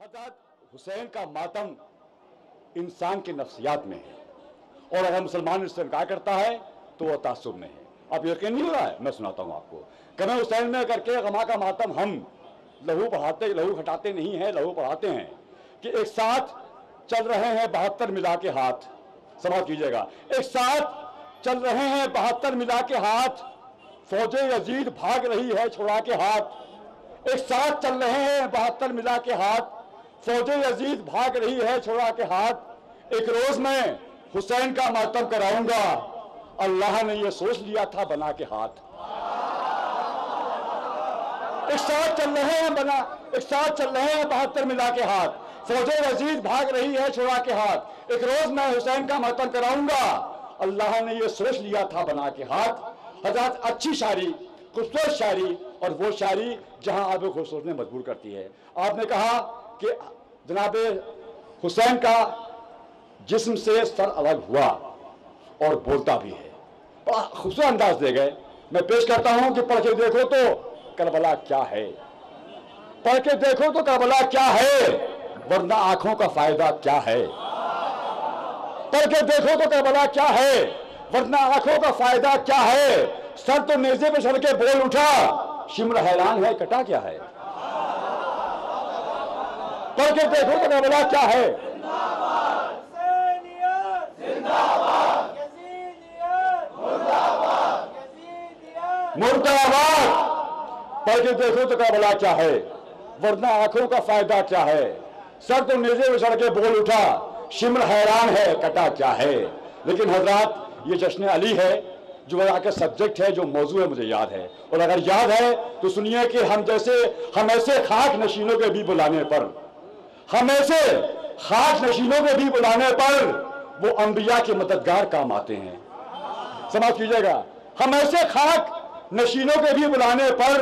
हज़रत हुसैन का मातम इंसान की नफ्सियात में है, और अगर मुसलमान इससे इनकार करता है तो वह तासुब में है। अब यकीन नहीं हो रहा है, मैं सुनाता हूँ आपको। कमे हुसैन में करके गमा का मातम हम लहू हटाते नहीं हैं, लहू बढ़ाते हैं कि एक साथ चल रहे हैं 72 मिला के हाथ। समाप्त कीजिएगा। एक साथ चल रहे हैं 72 मिला के हाथ, फौजे यजीद भाग रही है छुड़ा के हाथ। एक साथ चल रहे हैं 72 मिला के हाथ, फौजे यजीद भाग रही है छुड़ा के हाथ। एक रोज मैं हुसैन का मातम कराऊंगा, अल्लाह ने यह सोच लिया था बना के हाथ। एक साथ चल रहे हैं 72 मिला के हाथ, फौजे यजीद भाग रही है छुड़ा के हाथ। एक रोज मैं हुसैन का मातम कराऊंगा, अल्लाह ने यह सोच लिया था बना के हाथ। हज़रत अच्छी शायरी, खूबसूरत शायरी, और वो शायरी जहां आपको खुद सोचने मजबूर करती है। आपने कहा कि जनाब हुसैन का जिस्म से सर अलग हुआ और बोलता भी है। बड़ा खूबसूरत अंदाज दे गए। मैं पेश करता हूं कि पढ़ के देखो तो करबला क्या है, पढ़ के देखो तो करबला क्या है, वरना आंखों का फायदा क्या है। पढ़ के देखो तो करबला क्या है, वरना आंखों का फायदा क्या है। सर तो नेज़े पे चढ़ के बोल उठा, शिमर हैरान है कटा क्या है। पढ़ के देखो तो करबला क्या है। मुर्दाबाद। पढ़ के देखो तो करबला क्या है, वरना आंखों का फायदा क्या है। सर तो नेज़े पे चढ़ के बोल उठा, शिमर हैरान है कटा क्या है। लेकिन हजरात, ये जश्न अली है जो वजह के सब्जेक्ट है, जो मौजू है, मुझे याद है। और अगर याद है तो सुनिए कि हम ऐसे खाक नशीनों के भी बुलाने पर, हम ऐसे खाक नशीनों के भी बुलाने पर वो अंबिया के मददगार काम आते हैं। समाप्त कीजिएगा। हम ऐसे खाक नशीनों के भी बुलाने पर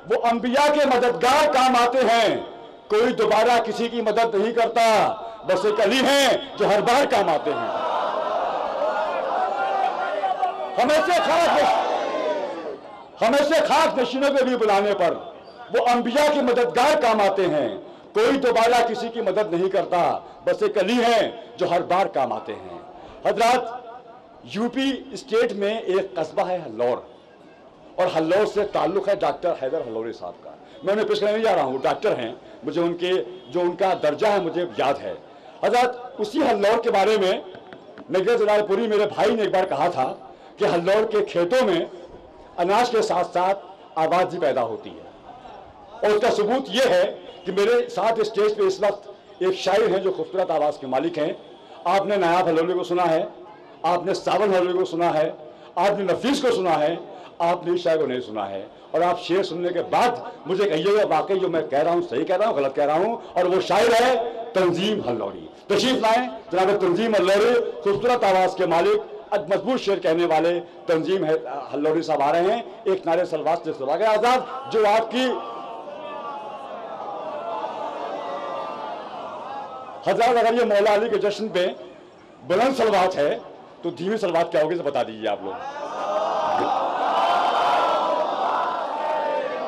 वो अंबिया के मददगार काम आते हैं। कोई दोबारा किसी की मदद नहीं करता, बस एक अली हैं जो हर बार काम आते हैं। हमेशा खाक नशीनों के भी बुलाने पर वो अंबिया के मददगार काम आते हैं। कोई दोबारा किसी की मदद नहीं करता, बस एक अली हैं जो हर बार काम आते हैं। हजरात, यूपी स्टेट में एक कस्बा है हल्लौर, और हल्लौर से ताल्लुक है डॉक्टर हैदर हल्लौरी साहब का। मैं उन्हें पेश करने नहीं जा रहा हूँ, डॉक्टर हैं, मुझे जो उनका दर्जा है मुझे याद है। हजरात, उसी हल्लौर के बारे में नगर जलालपुरी मेरे भाई ने एक बार कहा था कि हल्लौर के खेतों में अनाज के साथ साथ आवाज़ भी पैदा होती है। और उसका सबूत यह है कि मेरे साथ स्टेज पे इस वक्त एक शायर हैं जो खूबसूरत आवाज़ के मालिक हैं। आपने नायाब हल्लौरी को सुना है, आपने सावन हल्लौरी को सुना है, आपने नफीस को सुना है, आपने इस शायर को नहीं सुना है। और आप शेर सुनने के बाद मुझे कहिएगा वाकई जो मैं कह रहा हूँ सही कह रहा हूँ, गलत कह रहा हूँ। और वो शायर है तंजीम हल्लौरी। तशरीफ लाएं जनाब तंजीम हल्लौरी, खूबसूरत आवाज़ के मालिक, मजबूत शेर कहने वाले तंजीम हल्लौरी साहब आ रहे हैं। एक नारे सलवात से सुना गया आजाद, जो आपकी हजरत, अगर ये मौला अली के जश्न पे बुलंद सलवात है तो धीमी सलवात क्या होगी तो बता दीजिए आप लोग।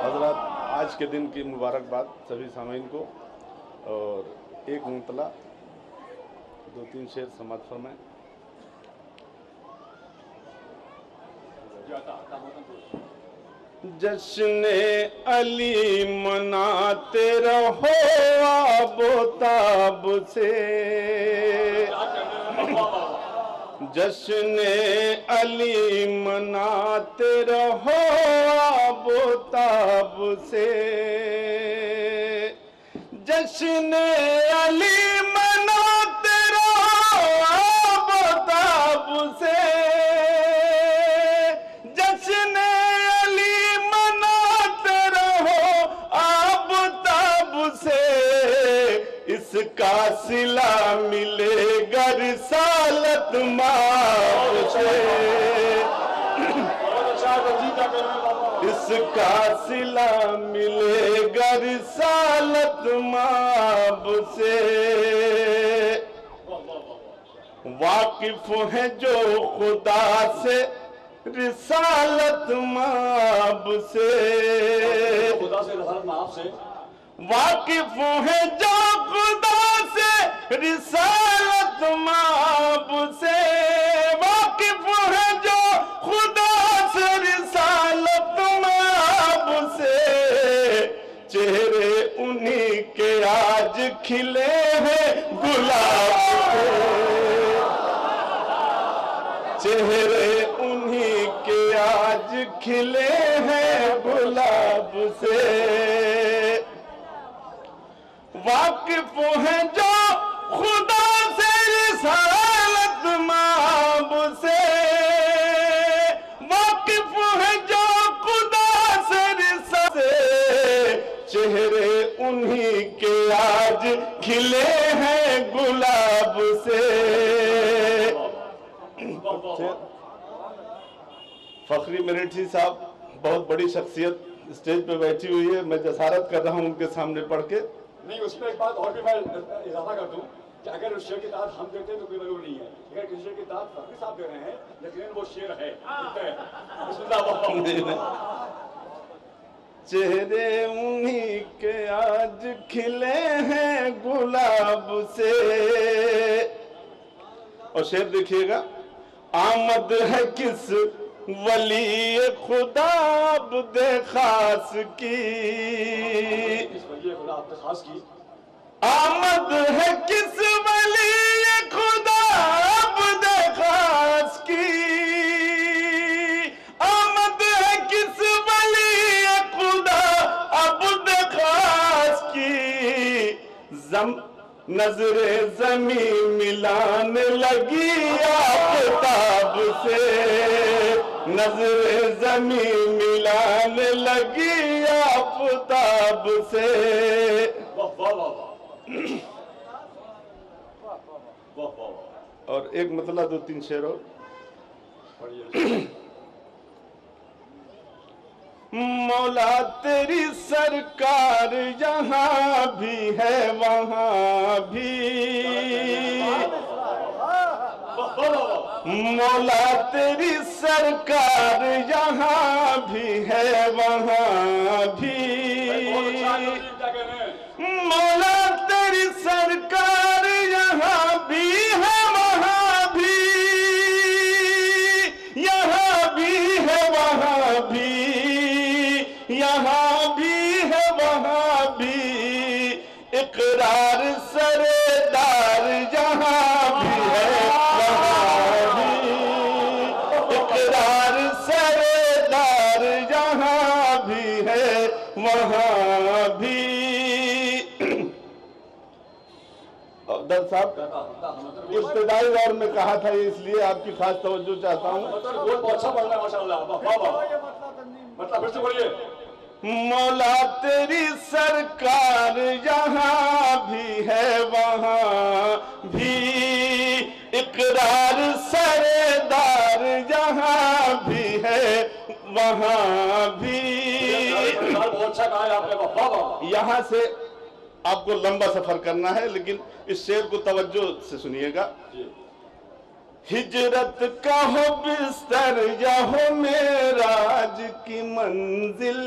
हजरत, आज के दिन की मुबारकबाद सभी सामीन को, और एक मुतला 2-3 शेर समाप्त फरमाएं। जश्ने अली मनाते रहो आबोताब से, जश्ने अली मनाते रहो आबोताब से, जश्ने अली मनाते रहो आबोताब से, जश्ने अली मनाते रहो आबोताब से, इसका सिला मिलेगा रिसालत माब से, इसका सिला मिलेगा रिसालत माब से। वाकिफ है जो खुदा से रिसालत माब से, खुदा से रिसालत माब से वाकिफ है जो رسالت مآب سے واقف ہے جو خدا سے رسالت مآب سے چہرے انہی کے آج کھلے ہیں گلاب سے چہرے انہی کے آج کھلے ہیں گلاب سے واقف ہیں جو خدا سے رسالت مآب سے واقف ہیں جو خدا سے رسالت سے چہرے انہی کے آج کھلے ہیں گلاب سے فخری مریٹھی صاحب بہت بڑی شخصیت اسٹیج پہ بیٹھی ہوئی ہے، میں جسارت کر رہا ہوں ان کے سامنے پڑھ کے. نہیں، اس میں ایک بات اور بھی میں اضافہ کر دوں کہ اگر اس شعر کی تعداد ہم دیتے ہیں تو کوئی ضرور نہیں ہے، اگر کسی شعر کی تعداد فخری صاحب دے رہے ہیں لیکن وہ شعر ہے. بسم اللہ. چہرے انہی کے آج کھلے ہیں گلاب سے. اور شعر دیکھیے گا. آمد ہے کس ولی خدا عبد خاص کی آمد ہے کس ولی خدا عبد خاص کی آمد ہے کس ولی خدا عبد خاص کی نظر زمین ملان لگی آفتاب سے نظر زمین ملان لگی آفتاب سے. اور ایک مطلع دو تین شعر اور. مولا تیری سرکار یہاں بھی ہے وہاں بھی مولا تیری سرکار یہاں بھی ہے وہاں بھی مولا تیری سرکار یہاں بھی ہے وہاں بھی یہاں بھی ہے وہاں بھی یہاں بھی ہے وہاں بھی اقرار سردار یہاں بھی ہے وہاں بھی اقرار سردار یہاں بھی ہے وہاں بھی. در صاحب ابتدائی دور میں کہا تھا اس لیے آپ کی خاص توجہ چاہتا ہوں. مولا تیری سرکار یہاں بھی ہے وہاں بھی اقرار سردار یہاں بھی ہے وہاں بھی. یہاں سے آپ کو لمبا سفر کرنا ہے لیکن اس شعر کو توجہ سے سنیے گا. ہجرت کا ہو بستر یا ہو معراج کی منزل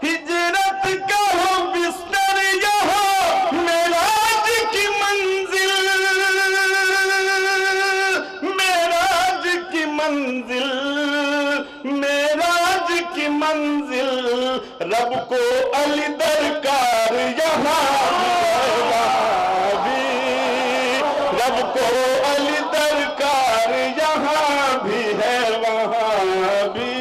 ہجرت کا ہو بستر یا ہو معراج کی منزل معراج کی منزل معراج کی منزل رب کو علی درکار یہاں رب کو علی درکار یہاں بھی ہے وہاں بھی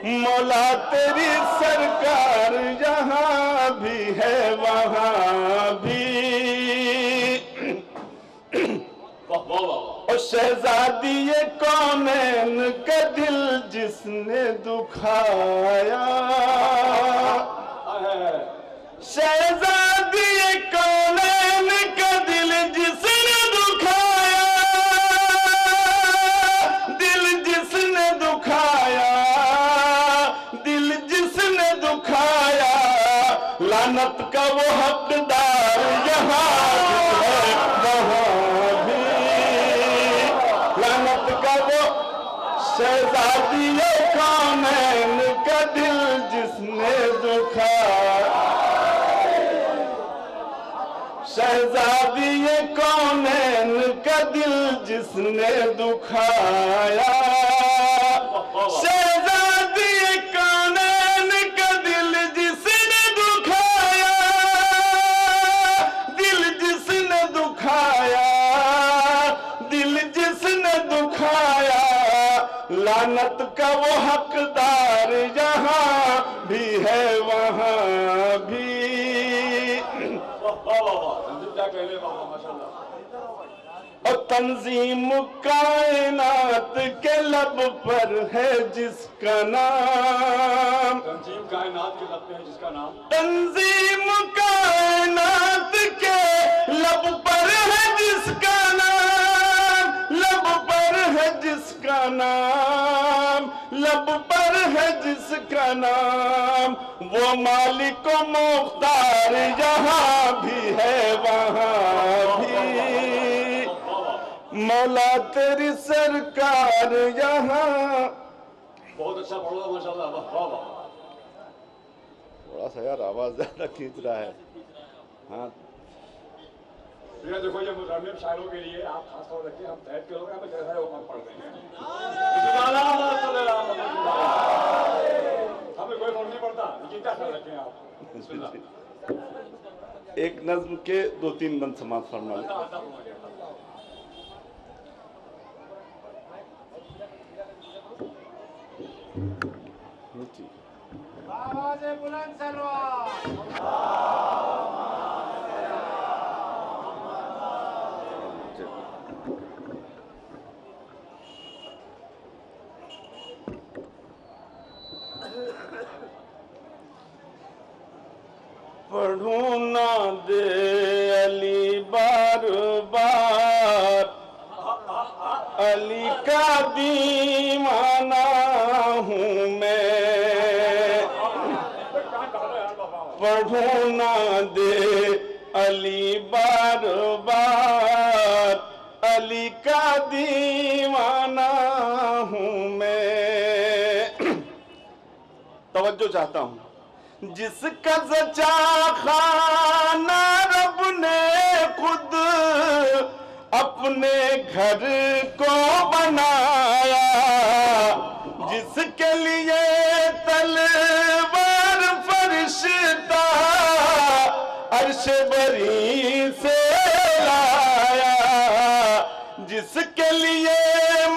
مولا تیری سرکار یہاں بھی ہے وہاں بھی. اور شہزادی کونین کا دل جس نے دکھایا شہزادی کونین کا دل جس نے دکھایا دل جس نے دکھایا دل جس نے دکھایا لعنت کا وہ حقدار یہاں ہے وہاں بھی لعنت کا وہ شہزادی کونین کا دل جس نے دکھایا شہزادی کونین کا دل جس نے دکھایا، شہزادی کونین کا دل جس نے دکھایا، دل جس نے دکھایا، دل جس نے دکھایا، لعنت کا وہ حقدار یہاں بھی ہے وہاں بھی۔ اور تنظیم کائنات کے لب پر ہے جس کا نام، تنظیم کائنات کے لب پہ ہے جس کا نام، تنظیم کائنات کے لب پر ہے جس کا نام، لب پر ہے جس کا نام، لب پر ہے جس کا نام، وہ مالک و مختار یہاں بھی ہے وہاں بھی، مولا تیری سرکار یہاں۔ بہت اچھا پڑھا ماشاءاللہ، واہ واہ واہ۔ تھوڑا سا یار آواز زیادہ کھینچ رہا ہے۔ ہاں یہ دیکھو یہ مترنم شاعروں کے لیے آپ خاص طور رکھیں، ہم تحت کے لوگ ہمیں کیسا ہے وہ ہم پڑھ رہے ہیں، ہمیں کوئی فرق نہیں پڑتا، لیکن کیا خیال رکھیں آپ؟ ایک نظم کے 2-3 بند سماعت فرما لیں۔ آواز بلند سلوات۔ پڑھوں نہ دے علی بار بار، علی کا دیوانہ ہوں میں، پڑھوں نہ دے علی بار بار، علی کا دیوانہ ہوں میں۔ توجہ چاہتا ہوں، جس کا زچا خانہ رب نے خود اپنے گھر کو بنایا، جس کے لیے تلوار فرشتہ عرش بری سے لایا، جس کے لیے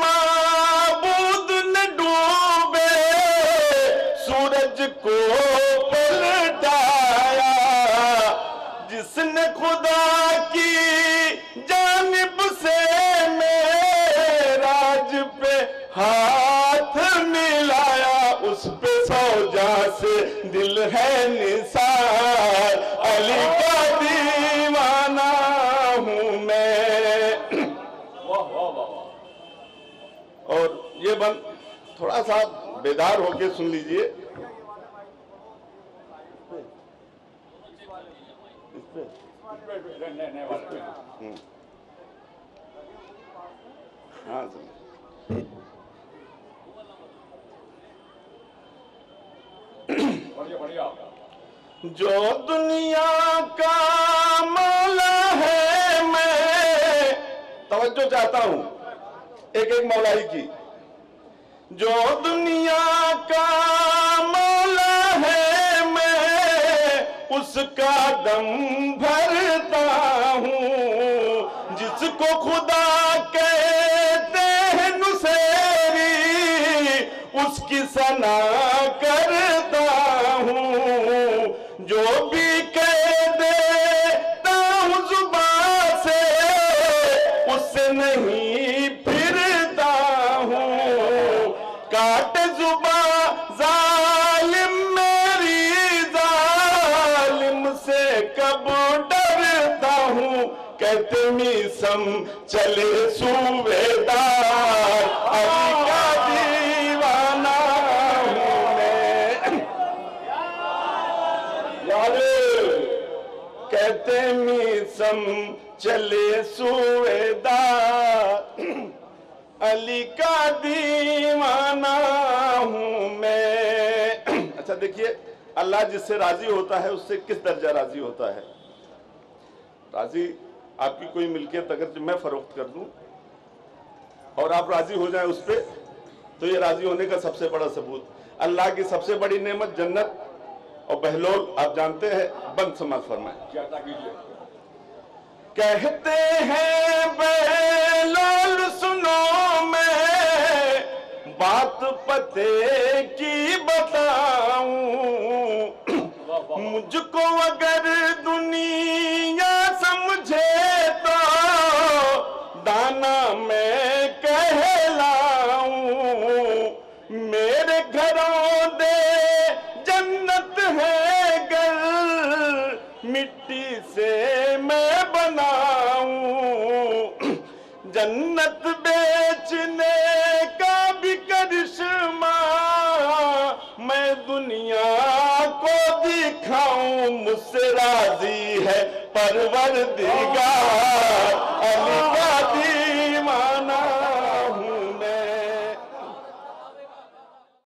معبود نے ڈوبے سورج کو پلٹایا، جس نے خدا کی جانب سے معراج پہ ہاتھ ملایا، اس پہ سوجا سے دل ہے نثار، علی کا دیوانہ ہوں میں۔ اور یہ بند تھوڑا سا بیدار ہو کے سن لیجئے۔ ہاں جو دنیا کا مولا ہے، میں توجہ چاہتا ہوں ایک ایک مولائی کی، جو دنیا کا مولا ہے میں اس کا دم بھرتا ہوں، جس کو خدا کہتے ہیں نصیری اس کی ثنا کرتا ہوں، جو بھی کہہ دیتا ہوں زبان سے اس سے نہیں پھرتا ہوں، کاٹ زبان ظالم میری ظالم سے کب ڈرتا ہوں، کہتے میسم چلے صوبیدار، علی کا دیوانہ ہوں میں۔ یار کہتے میسم چلے صوبیدار، علی کا دیوانہ ہوں میں۔ اچھا دیکھیے، اللہ جس سے راضی ہوتا ہے اس سے کس درجہ راضی ہوتا ہے۔ राजी आपकी कोई मिल्कियत अगर मैं फरोख्त कर दूं और आप राजी हो जाएं उस पर, तो ये राजी होने का सबसे बड़ा सबूत। अल्लाह की सबसे बड़ी नेमत जन्नत और बहलोल आप जानते हैं। बंद समाज फरमाए। कहते हैं बहलोल सुनो मैं बात पते की बताऊं, मुझको अगर दुनिया समझे तो दाना मैं कहलाऊं। मेरे घरों दे जन्नत है गर मिट्टी से मैं बनाऊं। जन्नत बेचने का भी करिश्मा मैं दुनिया को दिखाऊं। मुझसे राजी है परवरदिगार